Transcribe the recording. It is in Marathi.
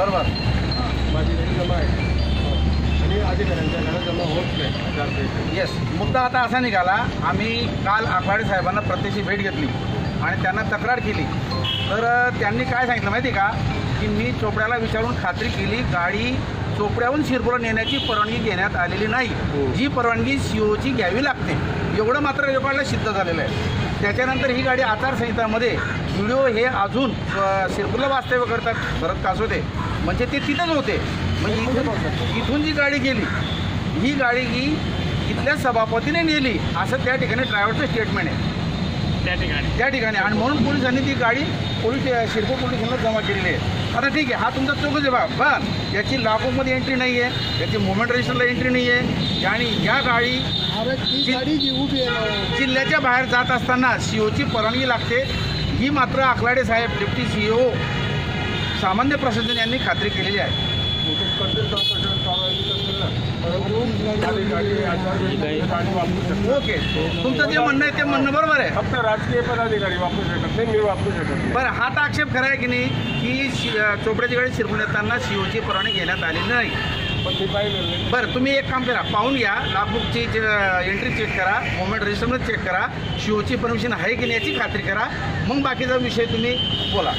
बरोबर. माझी गाडी जमा आहे आणि अधिकाऱ्यांच्या गाड्या जमा होत नाही. येस, मुद्दा आता असा निघाला. आम्ही काल आखाडे साहेबांना प्रत्यक्ष भेट घेतली आणि त्यांना तक्रार केली. तर त्यांनी काय सांगितलं माहिती का, की मी चोपड्याला विचारून खात्री केली, गाडी चोपड्याहून शिरपूरला नेण्याची परवानगी घेण्यात आलेली नाही. जी परवानगी COची घ्यावी लागते एवढं मात्र रेकॉर्डला सिद्ध झालेलं आहे. त्याच्यानंतर ही गाडी आचारसंहितामध्ये व्हिडिओ हे अजून शिरपूरला वास्तव्य करतात भरत कासोदे, म्हणजे ते तिथंच होते. म्हणजे इथून जी गाडी गेली ही गाडी ही इथल्या सभापतीने नेली असं त्या ठिकाणी ड्रायव्हरचं स्टेटमेंट आहे त्या ठिकाणी आणि म्हणून पोलिसांनी ती गाडी शिरपूर पोलीस स्टेशनला जमा केलेली आहे. आता ठीक आहे, हा तुमचा चौकच आहे पण याची लॉकबुकमध्ये एंट्री नाही आहे, याची मुवमेंट रजिस्टरला एंट्री नाही आहे. आणि या गाडी जिल्ह्याच्या बाहेर जात असताना COची परवानगी लागते ही मात्र आखलाडे साहेब डेप्टी CO सामान्य प्रशासन यांनी खात्री केलेली आहे. ओके, तुमचं जे म्हणणं आहे ते म्हणणं बरोबर आहे. फक्त राजकीय पदाधिकारी वापरू शकत नाही, मी वापरू शकत नाही. बरं, हा तर आक्षेप खरा आहे की नाही की चोपड्याची गाडी शिरपूर येताना COची परवानगी घेण्यात आलेली नाही. पण ते पाहिलं नाही. बरं, तुम्ही एक काम करा, पाहून घ्या, लॉकबुकची एंट्री चेक करा, मुवमेंट रजिस्टरमध्ये चेक करा, COची परमिशन आहे की नाही याची खात्री करा, मग बाकीचा विषय तुम्ही बोला.